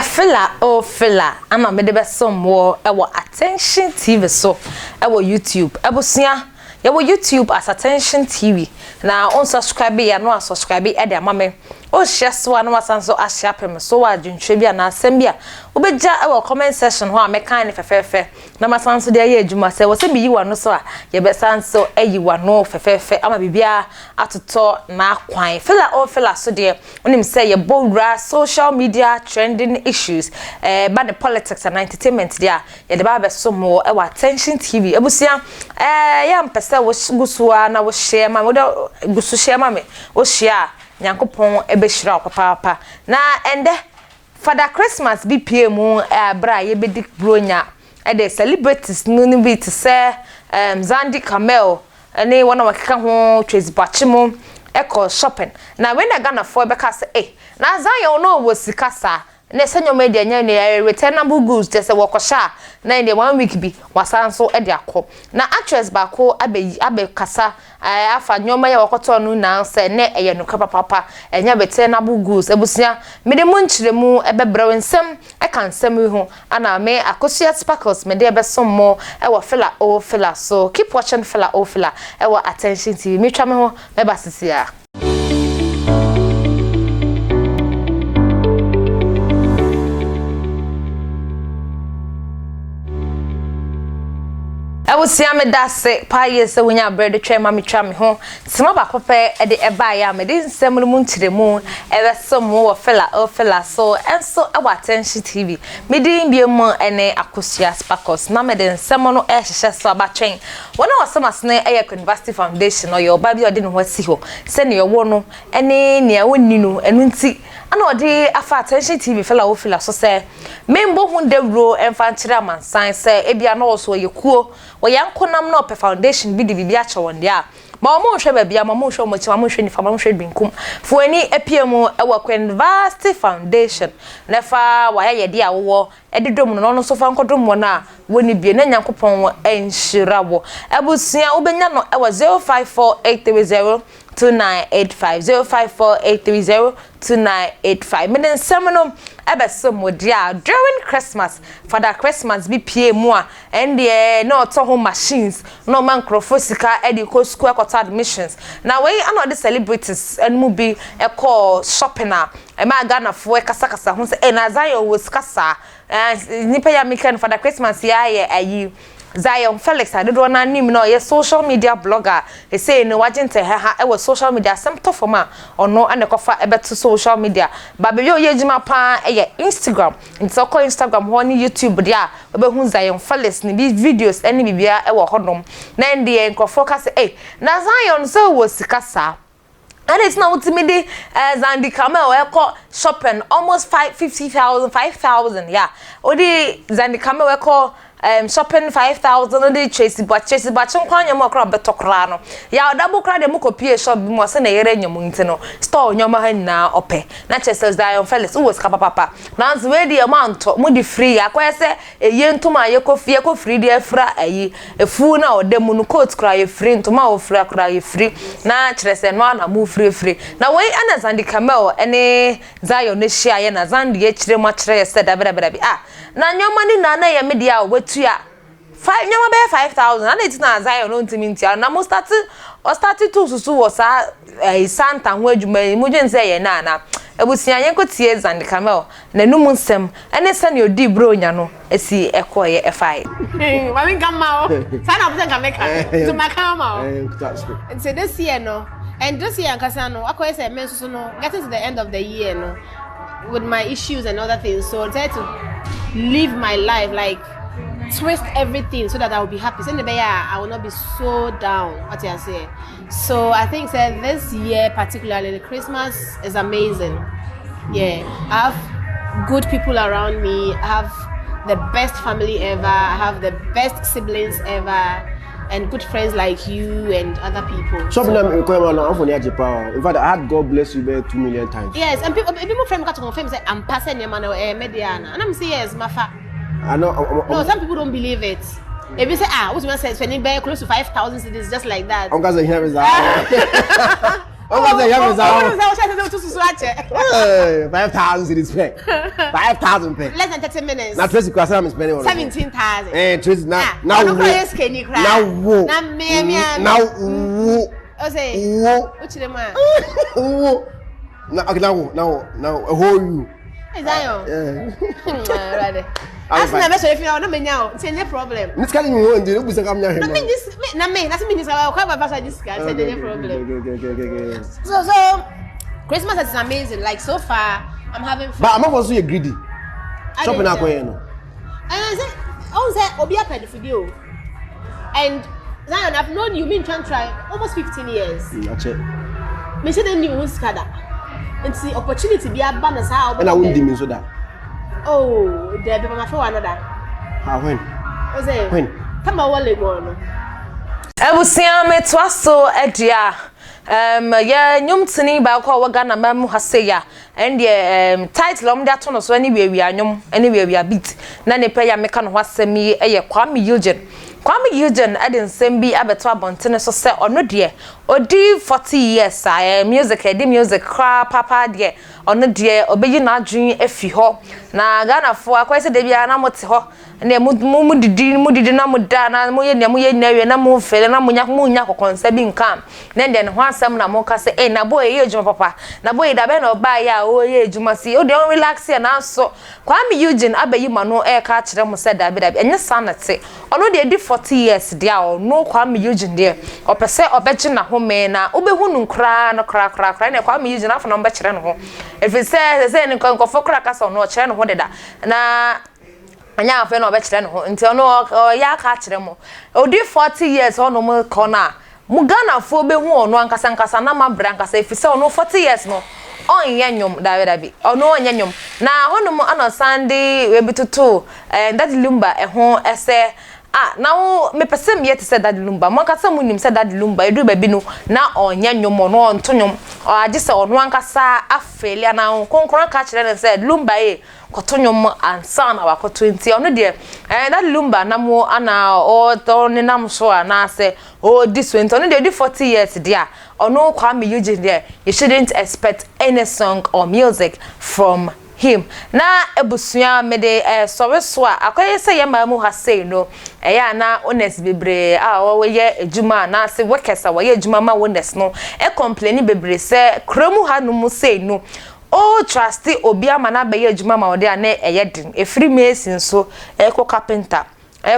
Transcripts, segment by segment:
filler ama me de be some wo attention TV so YouTube ebusia YouTube as attention TV na on subscribe ya no subscribe e de ama me o share so na wasan so a share pem so wa dwuntwe bia na asem bia obeja comment section ho a me kan ne fefefe na masan so de aye adwuma se wo se bi yi wa no so a ye be san so ayi wa no fefefe ama bibia atoto na kwan filler so de onim say ye bowra social media trending issues ba the politics and entertainment dia ye de ba be so mo e wa attention TV ebusia ya mpese wo gusuwa na wo share ma wo gusu share ma me wo share Nyankopon ebehira papa na ende Father Christmas BPM bra ye bedi bronya e de celebrities no bi to say Zandi Camel ene wona wakeka ho Twgh mo eko shopping na when na Ghana for beka say na Zion no wo sikasa na senyo media nya ne returnable goods just wakosha na in the 1 week bi wasanso e de akọ na actress ba ko abe kasa afa nyoma ya wakoto no na se ne eye no papa enya returnable goods ebusia me de munchire mu ebebrew nsem e kan nsem hu ana me akosia sparkles me de ebesom mo e wo filler so keep watching filler e wo attention TV me twa me ho me basisia I will see me that say paye se wonya bread twa ma me twa me ho sima ba kope e de eba ya me de nsem no mu ntire mu e be som wo filler so enso e wa attention TV me de bie mu ene akosia sparkles na me de nsem no e hye so aba twen wona wasamasne e University Foundation or your baby ode no wasi ho se ne wo no ene ne wonni no enu nti ana ode afa attention TV filler so say membo hundewro emfa nkire amansan se e bia no so yekuo Oyankonam no pe foundation bi di bibia che won dia ma omo hwe ba bia ma omo hwe mo chi ma omo hwe ni fa ma omo hwe binkum fu ani apiemu e wa University Foundation na fa wa ya de awo edidom no no so fa nkodom mo na woni bie na Nyankopon enhira wo abusia ubenya no e wa 054830 2985 054830 2985 meden seminum ebesom dia during Christmas Father Christmas BPA mu a and no to home machines no man crofosika edi ko school quarter admissions na we ano the celebrities and mu bi e call shopping a e ma Ghana fo e kasa ho se na Zion was kasa nipa ya mikan Father Christmas ya ye ayi Zion Felix adedo na nim no ye social media blogger e say no wagente ha e was social media sem to forma ono anekofa e beto social media ba be ye jima pa e ye Instagram nti ko Instagram ho ni YouTube dia be hu Zion Felix ni bi videos eni bibia e wo hodom na ndie enkofo ka say na Zion so was kasa and it's now ultimately Zandi Camel eko shopping almost 5,000 yeah odi Zandi Camel eko shopping 5,000 on the chase but kwanya mo kra betokra no ya double kra de mo kopie shop bi mo se na yere nyom ntino store nyoma ha na ope na chese Zion Felix wo ska papa na nze we di amount mo di free akoye se eye ntoma ye ko free de afra ayi efu na odemu no coat kra ye free ntoma o free kra ye free na chese no na mo free na we ana Zandi Camel ene Zion ne share ye na Zandi ye kire mo kire ye se da bra bi na nyoma ni na ye media wetua 5,000 and it's na Zion no ntimi ntia na mo start to susu wo sa Santa ho adwuma mo dwen se ye na ebusia yen ko tie Zandi Camel na num nsem ene se ne odi bronya no esi ekoye efai mami gamma o sana busen gameka to makama o and say this year no and this year nkasa no akoye se menso no getting to the end of the year no with my issues and other things so I try to live my life like twist everything so that I will be happy. So in the year, I will not be so down. What you say? So I think this year particularly, the Christmas is amazing. Yeah, I have good people around me. I have the best family ever. I have the best siblings ever, and good friends like you and other people. In fact, I had God bless you 2 million times. Yes, and people friends got to confirm say I'm passing your man mediana, and I'm saying yes, my I know. No, some people don't believe it. If you say, what's my say, spending close to 5,000 cities just like that. I'm going to hear that. Oh, what's the young is 5,000 cities pay. 5,000 pay. Less than 30 minutes. Now, Tracy Cross, I'm spending 17,000. Tracy, now, now, now, a whole you. Is that you? That's never so if you are not now, it's no problem. This kind of you do this come here. I mean this na me, that's mean I'll come back this guy said no problem. So Christmas is amazing. Like so far I'm having fun. But I'm not also a greedy. Shopping at no. And I said, "Oh, say obi aped for you." And Zion, I've known you been trying almost 15 years. That's it. Me say then you won't skada. And see opportunity be a balance how. And I won't dim so that. Oh, there be my show another. How when? When? Come on, wale go. Ebusia me twaso edia ya nyumtini ba kwa waga na mamu haseya and title om da to no so anywhere we anyum anywhere we beat na ne pa ya meka no hasemi eye Kwame Eugene nsem bi abeto abontene so se ono de odi 40 years music music kra papa de ono de obeyi na adwen afi ho na Ghana fo akwese de bia na mote ho na mu didi na muda na mu ye na na mu fele na mu nya kokonsa bi nka na de ne ho asem na mo ka se na boy ye ejuma papa na boy da be na oba ya o ye ejuma si o de on relax ya na so Kwame Eugene abeyi mano ka kire mo se da bi enye sanate ono de 40 years dia o no Kwame Eugene de opese obeji na home na obehunu nkra no kra na Kwame Eugene afọ no mbe kire no ho efi se ne nkofo kra ka so no kire no ho deda na anya afa no obekire no ho nti ono ya ka kire mo odi 40 years ono mo kona mu Ghana fo behu ono ankasa na mabra ankasa efi se ono 40 years no onye nyom dabi ono onye nyom na hono mo ana Sunday we bitutu that lumba ho ese now me person yet said that lumba mo kasa munim said that lumba edu ba bi no na onye nyom no onto nyom o age se ono ankasa afeli na konkron ka kire ne said lumba koto nyom ansa na wakoto nti ono de that lumba na mo ana o to ne nam so na se o this went ono de 40 years dia ono Kwame Eugene there you shouldn't expect any song or music from him na ebusuya me de sorry so akoye se yema mu ha say no ya na honest bebre wo ye ejuma na se workers wo ye ejuma ma honest no complain bebre se kromu ha no mu say no o trusty obi ama na be ye ejuma ma wo de na din efiri mason so ko carpenter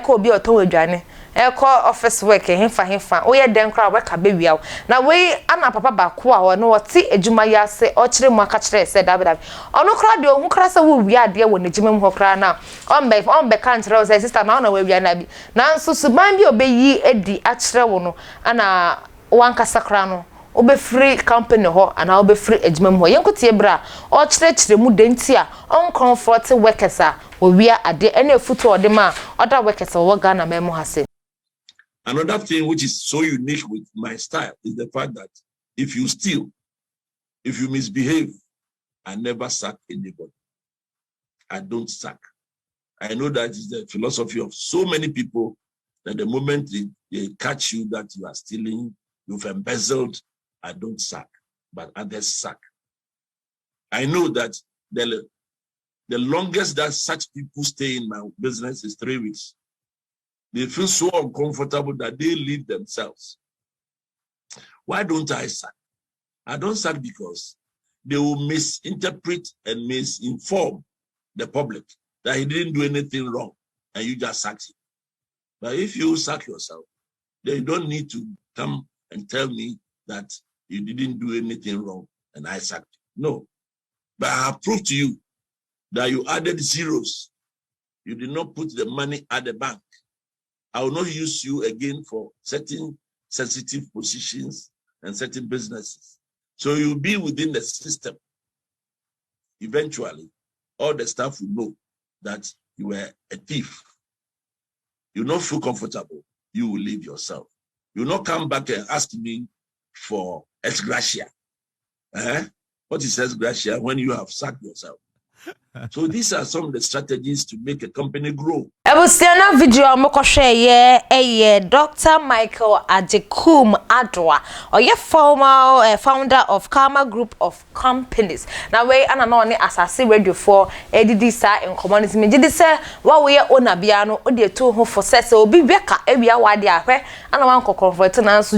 ko obi oton adwane eko office work himfa o ye den kra work abewia na we ana papa ba ko a no wote ejuma ya se o kire mu aka kire se dabi ono kra de ohun kra se wo wi ade wo ne jima mu ho kra na on be kan kire o se sister na ona we wi na bi na nso suban bi obeyi edi a kire wo no ana wanka sakra no obe free company ho ana obe free ejima mu ho yenkotie bra o kire mu denti a on comfort workers a wo wi ade ene futu odema other workers wo Ghana memo hase. Another thing which is so unique with my style is the fact that if you steal, if you misbehave, I never sack anybody. I don't sack. I know that is the philosophy of so many people that the moment they catch you that you are stealing, you've embezzled, I don't sack, but others sack. I know that the longest that such people stay in my business is 3 weeks. They feel so uncomfortable that they leave themselves. Why don't I sack? I don't sack because they will misinterpret and misinform the public that he didn't do anything wrong and you just sack him. But if you sack yourself, then you don't need to come and tell me that you didn't do anything wrong and I sacked you. No. But I have proved to you that you added zeros. You did not put the money at the bank. I will not use you again for certain sensitive positions and certain businesses. So you'll be within the system. Eventually, all the staff will know that you were a thief. You'll not feel comfortable. You will leave yourself. You'll not come back and ask me for ex gratia. What is ex gratia when you have sacked yourself? So these are some of the strategies to make a company grow. Ebusiana video moko share ye Dr. Michael Ajekum Adwa or ye former founder of Karma Group of Companies. Now we ananoni asase radio for edidi sa in community me gidi say wa we owner bia no ode to ho for say obi beka ebia wade ahwe ana wan comfort na so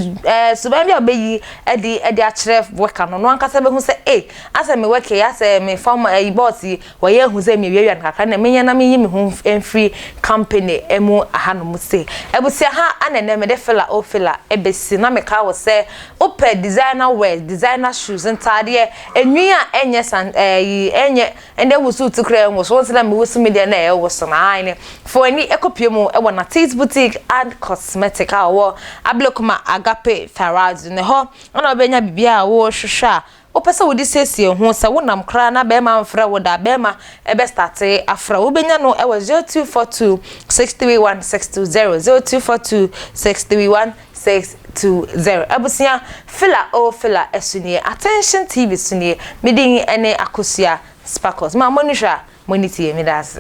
ba bia obeyi edi akire worker no ankasa be hu say asa me work ya say me former boss we ye hu say me wiawia nkaka na me na me yi me hu free company emu ahano muse ebusia ha anene me de fela o fela ebesi na me ka wo say ope designer wear designer shoes ntade enwi a enye san enye ende wusu tukra enwo so nsela me wusu media na e wo so na ane for any ekopiem e wo na Tate boutique and cosmetic awo ablokuma agape farad ne ho ona obenya bibia wo hwehwa opese wodi sesie ho se wonam kra na be ma mfra woda be ma ebe start afra wobenya no e 0242 631620 0242 631620 abusia fila o fila esunie attention TV sunie midin ene akosia sparkles ma monihwa moniti emidas.